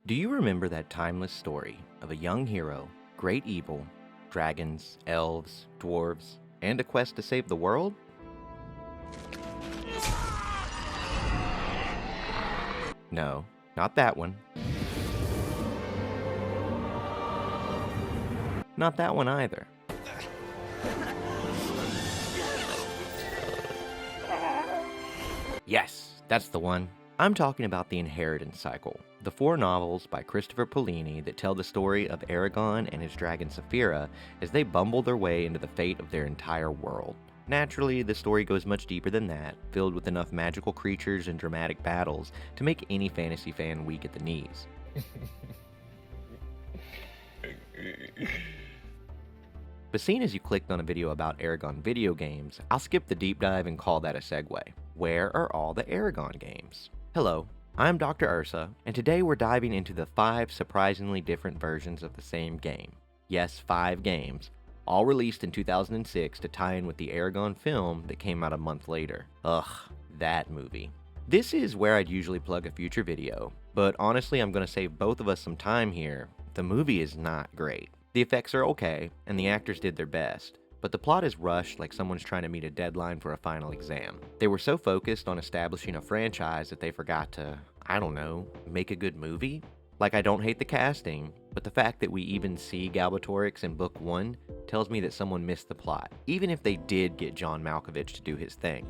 Do you remember that timeless story of a young hero, great evil, dragons, elves, dwarves, and a quest to save the world? No, not that one. Not that one either. Yes, that's the one. I'm talking about the Inheritance Cycle, the 4 novels by Christopher Paolini that tell the story of Eragon and his dragon Saphira as they bumble their way into the fate of their entire world. Naturally, the story goes much deeper than that, filled with enough magical creatures and dramatic battles to make any fantasy fan weak at the knees. But seeing as you clicked on a video about Eragon video games, I'll skip the deep dive and call that a segue. Where are all the Eragon games? Hello, I'm Dr. Ursa, and today we're diving into the 5 surprisingly different versions of the same game. Yes, 5 games, all released in 2006 to tie in with the Eragon film that came out a month later. Ugh, that movie. This is where I'd usually plug a future video, but honestly I'm going to save both of us some time here. The movie is not great. The effects are okay, and the actors did their best, but the plot is rushed like someone's trying to meet a deadline for a final exam. They were so focused on establishing a franchise that they forgot to, I don't know, make a good movie? Like, I don't hate the casting, but the fact that we even see Galbatorix in book 1 tells me that someone missed the plot, even if they did get John Malkovich to do his thing.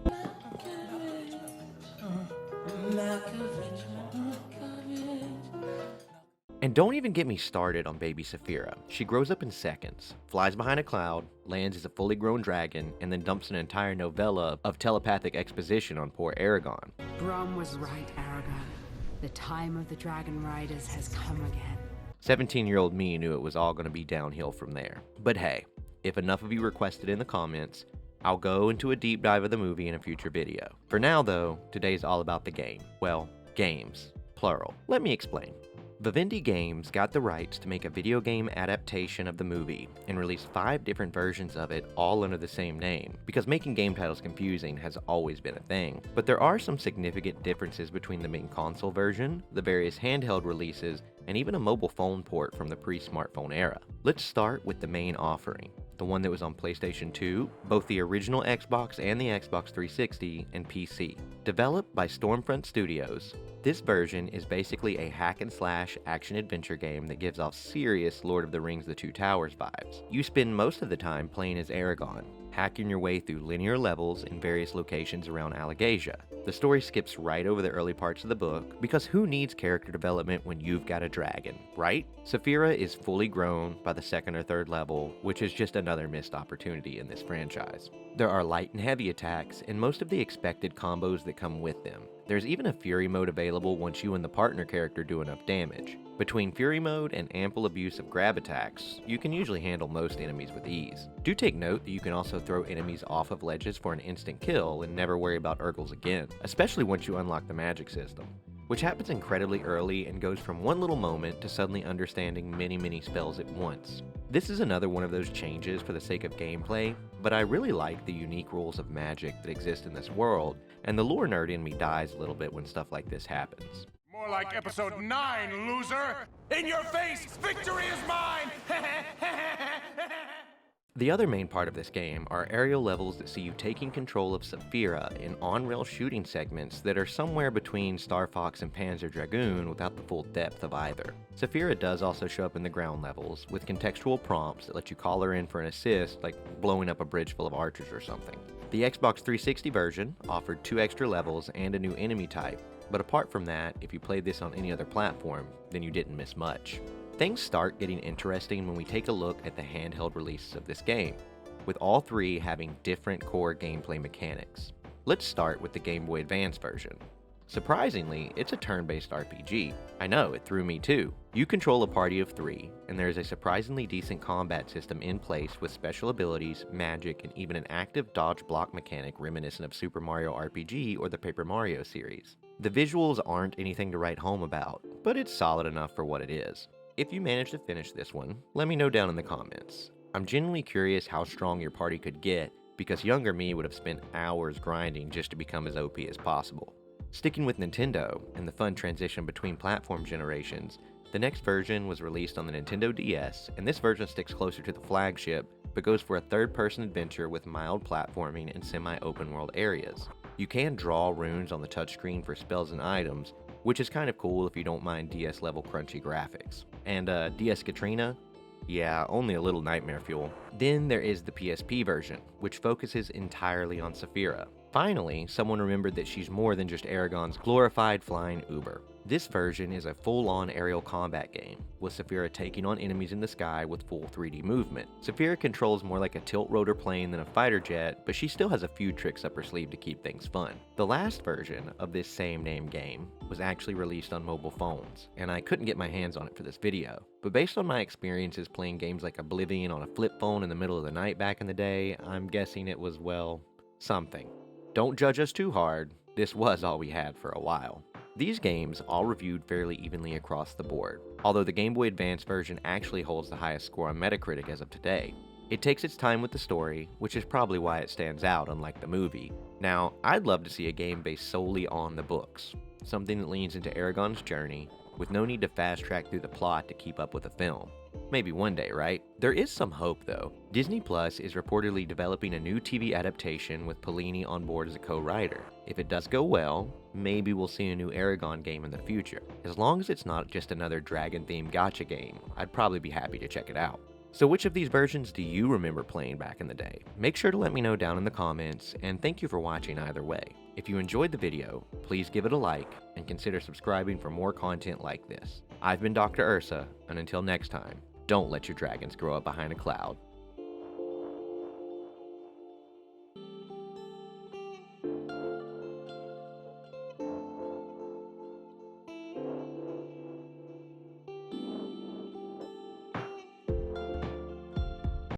And don't even get me started on baby Saphira. She grows up in seconds, flies behind a cloud, lands as a fully grown dragon, and then dumps an entire novella of telepathic exposition on poor Eragon. Brom was right, Eragon. The time of the dragon riders has come again. 17-year-old me knew it was all going to be downhill from there. But hey, if enough of you requested in the comments, I'll go into a deep dive of the movie in a future video. For now though, today's all about the game. Well, games, plural. Let me explain. Vivendi Games got the rights to make a video game adaptation of the movie and released 5 different versions of it all under the same name, because making game titles confusing has always been a thing. But there are some significant differences between the main console version, the various handheld releases, and even a mobile phone port from the pre-smartphone era. Let's start with the main offering, the one that was on PlayStation 2, both the original Xbox and the Xbox 360, and PC. Developed by Stormfront Studios, this version is basically a hack-and-slash action-adventure game that gives off serious Lord of the Rings The Two Towers vibes. You spend most of the time playing as Eragon, hacking your way through linear levels in various locations around Allegasia. The story skips right over the early parts of the book, because who needs character development when you've got a dragon, right? Saphira is fully grown by the 2nd or 3rd level, which is just another missed opportunity in this franchise. There are light and heavy attacks, and most of the expected combos that come with them. There's even a Fury mode available once you and the partner character do enough damage. Between Fury mode and ample abuse of grab attacks, you can usually handle most enemies with ease. Do take note that you can also throw enemies off of ledges for an instant kill and never worry about Urgles again, especially once you unlock the magic system, which happens incredibly early and goes from one little moment to suddenly understanding many spells at once. This is another one of those changes for the sake of gameplay, but I really like the unique rules of magic that exist in this world, and the lore nerd in me dies a little bit when stuff like this happens. More like episode 9, loser! In your face! Victory is mine! The other main part of this game are aerial levels that see you taking control of Saphira in on-rail shooting segments that are somewhere between Star Fox and Panzer Dragoon without the full depth of either. Saphira does also show up in the ground levels with contextual prompts that let you call her in for an assist, like blowing up a bridge full of archers or something. The Xbox 360 version offered 2 extra levels and a new enemy type, but apart from that, if you played this on any other platform, then you didn't miss much. Things start getting interesting when we take a look at the handheld releases of this game, with all 3 having different core gameplay mechanics. Let's start with the Game Boy Advance version. Surprisingly, it's a turn-based RPG. I know, it threw me too. You control a party of 3, and there is a surprisingly decent combat system in place with special abilities, magic, and even an active dodge block mechanic reminiscent of Super Mario RPG or the Paper Mario series. The visuals aren't anything to write home about, but it's solid enough for what it is. If you manage to finish this one, let me know down in the comments. I'm genuinely curious how strong your party could get, because younger me would have spent hours grinding just to become as OP as possible. Sticking with Nintendo and the fun transition between platform generations, The next version was released on the Nintendo DS, and this version sticks closer to the flagship, but goes for a third-person adventure with mild platforming and semi-open world areas. You can draw runes on the touchscreen for spells and items, which is kind of cool if you don't mind DS-level crunchy graphics. And DS Katrina? Yeah, only a little nightmare fuel. Then there is the PSP version, which focuses entirely on Saphira. Finally, someone remembered that she's more than just Eragon's glorified flying Uber. This version is a full-on aerial combat game, with Saphira taking on enemies in the sky with full 3D movement. Saphira controls more like a tilt-rotor plane than a fighter jet, but she still has a few tricks up her sleeve to keep things fun. The last version of this same name game was actually released on mobile phones, and I couldn't get my hands on it for this video. But based on my experiences playing games like Oblivion on a flip phone in the middle of the night back in the day, I'm guessing it was, well, something. Don't judge us too hard, this was all we had for a while. These games all reviewed fairly evenly across the board, although the Game Boy Advance version actually holds the highest score on Metacritic as of today. It takes its time with the story, which is probably why it stands out unlike the movie. Now, I'd love to see a game based solely on the books, something that leans into Eragon's journey, with no need to fast track through the plot to keep up with the film. Maybe one day, right? There is some hope though. Disney Plus is reportedly developing a new TV adaptation with Polini on board as a co-writer. If it does go well, maybe we'll see a new Eragon game in the future. As long as it's not just another dragon-themed gacha game, I'd probably be happy to check it out. So which of these versions do you remember playing back in the day? Make sure to let me know down in the comments, and thank you for watching either way. If you enjoyed the video, please give it a like, and consider subscribing for more content like this. I've been Dr. Ursa, and until next time, don't let your dragons grow up behind a cloud.